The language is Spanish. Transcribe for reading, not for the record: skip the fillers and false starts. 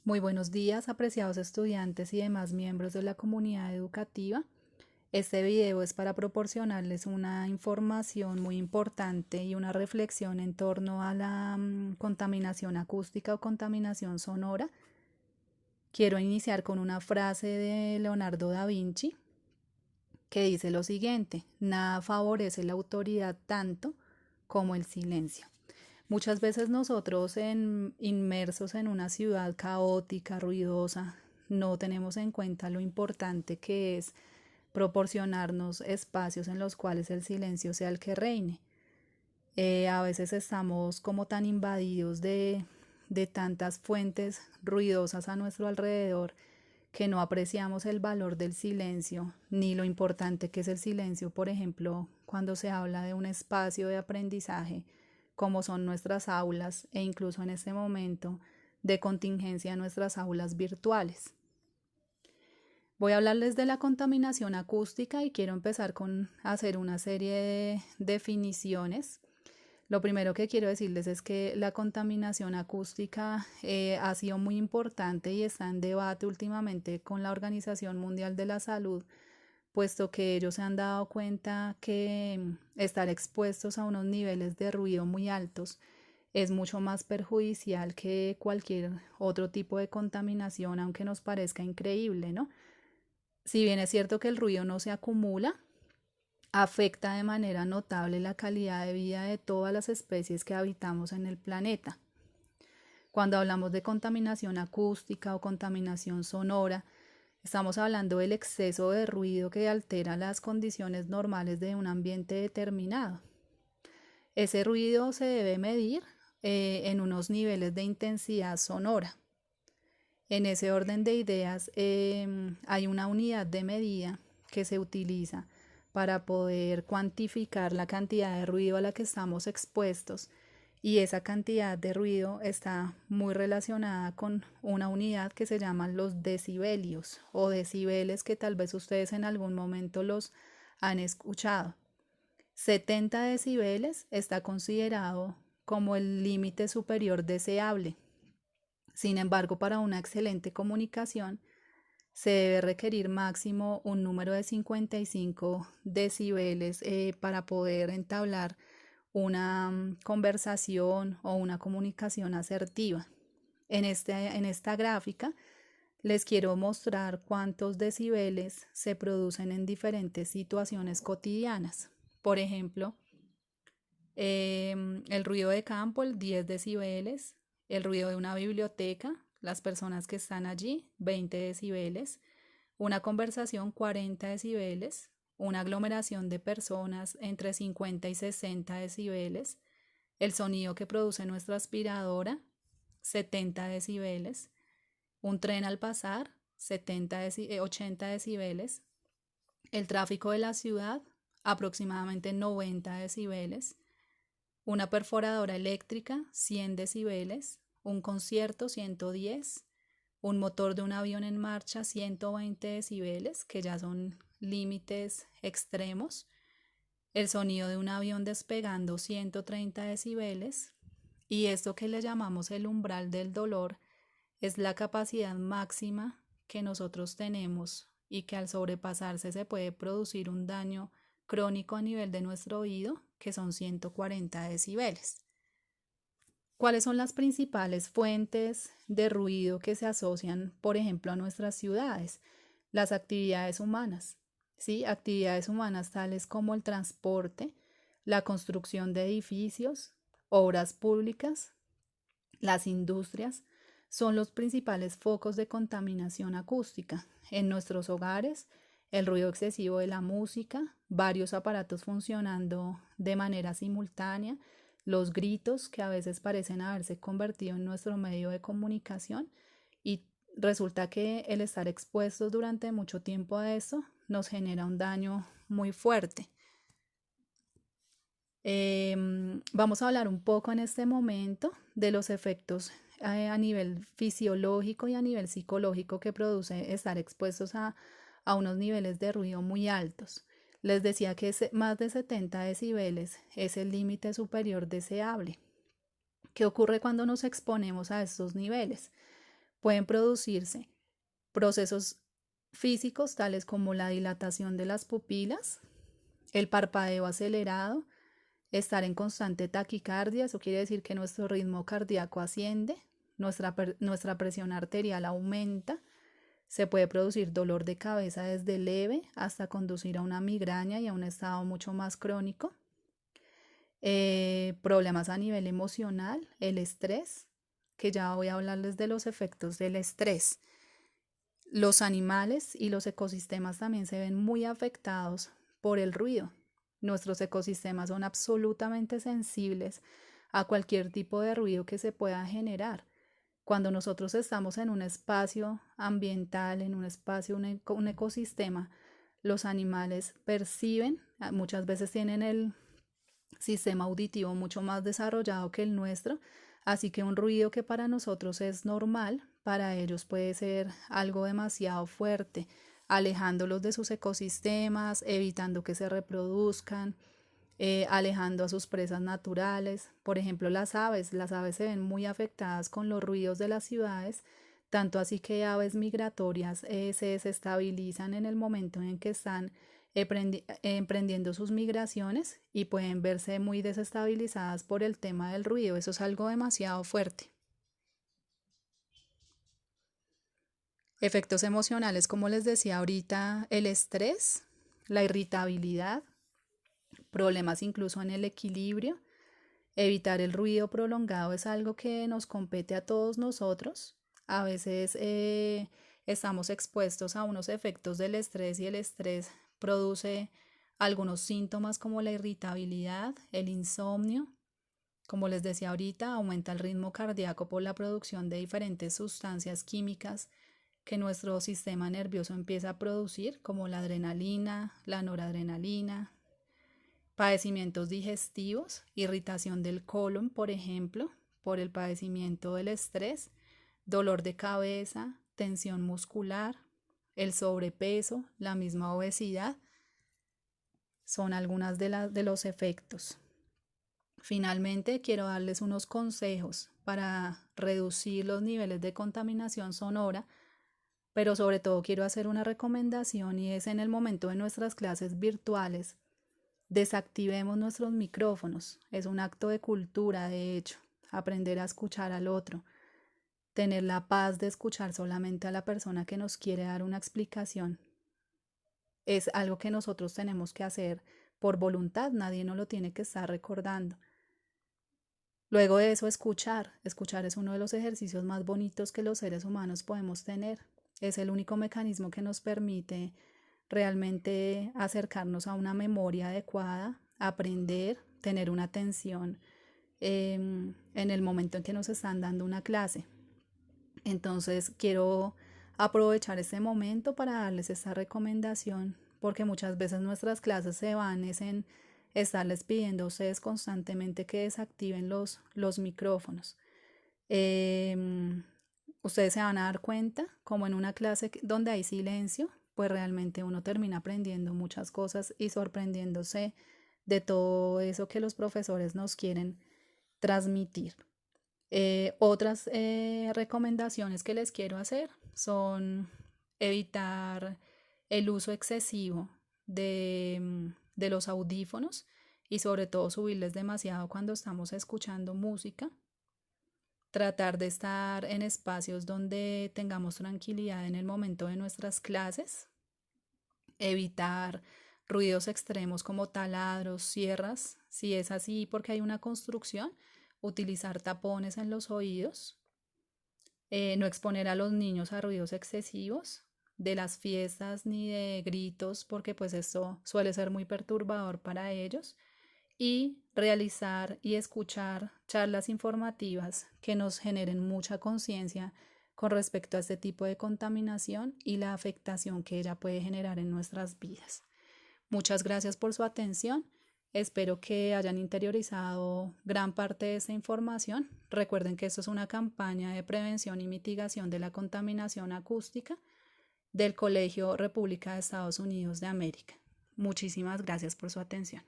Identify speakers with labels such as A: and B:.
A: Muy buenos días, apreciados estudiantes y demás miembros de la comunidad educativa. Este video es para proporcionarles una información muy importante y una reflexión en torno a la contaminación acústica o contaminación sonora. Quiero iniciar con una frase de Leonardo da Vinci que dice lo siguiente: nada favorece la autoridad tanto como el silencio. Muchas veces nosotros inmersos en una ciudad caótica, ruidosa, no tenemos en cuenta lo importante que es proporcionarnos espacios en los cuales el silencio sea el que reine. A veces estamos como tan invadidos de tantas fuentes ruidosas a nuestro alrededor que no apreciamos el valor del silencio ni lo importante que es el silencio, por ejemplo, cuando se habla de un espacio de aprendizaje como son nuestras aulas e incluso en este momento de contingencia nuestras aulas virtuales. Voy a hablarles de la contaminación acústica y quiero empezar con hacer una serie de definiciones. Lo primero que quiero decirles es que la contaminación acústica ha sido muy importante y está en debate últimamente con la Organización Mundial de la Salud, puesto que ellos se han dado cuenta que estar expuestos a unos niveles de ruido muy altos es mucho más perjudicial que cualquier otro tipo de contaminación, aunque nos parezca increíble, ¿no? Si bien es cierto que el ruido no se acumula, afecta de manera notable la calidad de vida de todas las especies que habitamos en el planeta. Cuando hablamos de contaminación acústica o contaminación sonora, estamos hablando del exceso de ruido que altera las condiciones normales de un ambiente determinado. Ese ruido se debe medir en unos niveles de intensidad sonora. En ese orden de ideas, hay una unidad de medida que se utiliza para poder cuantificar la cantidad de ruido a la que estamos expuestos, y esa cantidad de ruido está muy relacionada con una unidad que se llaman los decibelios o decibeles, que tal vez ustedes en algún momento los han escuchado. 70 decibeles está considerado como el límite superior deseable. Sin embargo, para una excelente comunicación se debe requerir máximo un número de 55 decibeles para poder entablar una conversación o una comunicación asertiva. En esta gráfica les quiero mostrar cuántos decibeles se producen en diferentes situaciones cotidianas. Por ejemplo, el ruido de campo, el 10 decibeles, el ruido de una biblioteca, las personas que están allí, 20 decibeles, una conversación, 40 decibeles, una aglomeración de personas, entre 50 y 60 decibeles, el sonido que produce nuestra aspiradora, 70 decibeles, un tren al pasar, 80 decibeles, el tráfico de la ciudad, aproximadamente 90 decibeles, una perforadora eléctrica, 100 decibeles, un concierto, 110, un motor de un avión en marcha, 120 decibeles, que ya son límites extremos, el sonido de un avión despegando, 130 decibeles, y esto que le llamamos el umbral del dolor es la capacidad máxima que nosotros tenemos y que al sobrepasarse se puede producir un daño crónico a nivel de nuestro oído, que son 140 decibeles. ¿Cuáles son las principales fuentes de ruido que se asocian, por ejemplo, a nuestras ciudades? Las actividades humanas, ¿sí? Actividades humanas tales como el transporte, la construcción de edificios, obras públicas, las industrias, son los principales focos de contaminación acústica. En nuestros hogares, el ruido excesivo de la música, varios aparatos funcionando de manera simultánea, los gritos que a veces parecen haberse convertido en nuestro medio de comunicación, y resulta que el estar expuestos durante mucho tiempo a eso nos genera un daño muy fuerte. Vamos a hablar un poco en este momento de los efectos a nivel fisiológico y a nivel psicológico que produce estar expuestos a unos niveles de ruido muy altos. Les decía que más de 70 decibeles es el límite superior deseable. ¿Qué ocurre cuando nos exponemos a estos niveles? Pueden producirse procesos físicos tales como la dilatación de las pupilas, el parpadeo acelerado, estar en constante taquicardia, eso quiere decir que nuestro ritmo cardíaco asciende, nuestra presión arterial aumenta, se puede producir dolor de cabeza desde leve hasta conducir a una migraña y a un estado mucho más crónico. Problemas a nivel emocional, el estrés, que ya voy a hablarles de los efectos del estrés. Los animales y los ecosistemas también se ven muy afectados por el ruido. Nuestros ecosistemas son absolutamente sensibles a cualquier tipo de ruido que se pueda generar. Cuando nosotros estamos en un espacio ambiental, en un espacio, un ecosistema, los animales perciben, muchas veces tienen el sistema auditivo mucho más desarrollado que el nuestro, así que un ruido que para nosotros es normal, para ellos puede ser algo demasiado fuerte, alejándolos de sus ecosistemas, evitando que se reproduzcan, alejando a sus presas naturales. Por ejemplo, las aves se ven muy afectadas con los ruidos de las ciudades, tanto así que aves migratorias se desestabilizan en el momento en que están emprendiendo sus migraciones y pueden verse muy desestabilizadas por el tema del ruido. Eso es algo demasiado fuerte. Efectos emocionales, como les decía ahorita, el estrés, la irritabilidad, problemas incluso en el equilibrio. Evitar el ruido prolongado es algo que nos compete a todos nosotros. A veces estamos expuestos a unos efectos del estrés y el estrés produce algunos síntomas como la irritabilidad, el insomnio. Como les decía ahorita, aumenta el ritmo cardíaco por la producción de diferentes sustancias químicas que nuestro sistema nervioso empieza a producir, como la adrenalina, la noradrenalina, padecimientos digestivos, irritación del colon, por ejemplo, por el padecimiento del estrés, dolor de cabeza, tensión muscular, el sobrepeso, la misma obesidad, son algunas de los efectos. Finalmente, quiero darles unos consejos para reducir los niveles de contaminación sonora, pero sobre todo quiero hacer una recomendación y es en el momento de nuestras clases virtuales, desactivemos nuestros micrófonos. Es un acto de cultura, de hecho, aprender a escuchar al otro, tener la paz de escuchar solamente a la persona que nos quiere dar una explicación. Es algo que nosotros tenemos que hacer por voluntad, nadie nos lo tiene que estar recordando. Luego de eso, escuchar. Escuchar es uno de los ejercicios más bonitos que los seres humanos podemos tener. Es el único mecanismo que nos permite realmente acercarnos a una memoria adecuada, aprender, tener una atención en el momento en que nos están dando una clase. Entonces quiero aprovechar este momento para darles esta recomendación, porque muchas veces nuestras clases se van en estarles pidiendo a ustedes constantemente que desactiven los micrófonos. Ustedes se van a dar cuenta, como en una clase donde hay silencio, pues realmente uno termina aprendiendo muchas cosas y sorprendiéndose de todo eso que los profesores nos quieren transmitir. Otras recomendaciones que les quiero hacer son evitar el uso excesivo de los audífonos y sobre todo subirles demasiado cuando estamos escuchando música. Tratar de estar en espacios donde tengamos tranquilidad en el momento de nuestras clases. Evitar ruidos extremos como taladros, sierras, si es así porque hay una construcción, utilizar tapones en los oídos, no exponer a los niños a ruidos excesivos de las fiestas ni de gritos porque pues esto suele ser muy perturbador para ellos y realizar y escuchar charlas informativas que nos generen mucha conciencia con respecto a este tipo de contaminación y la afectación que ella puede generar en nuestras vidas. Muchas gracias por su atención. Espero que hayan interiorizado gran parte de esta información. Recuerden que esto es una campaña de prevención y mitigación de la contaminación acústica del Colegio República de Estados Unidos de América. Muchísimas gracias por su atención.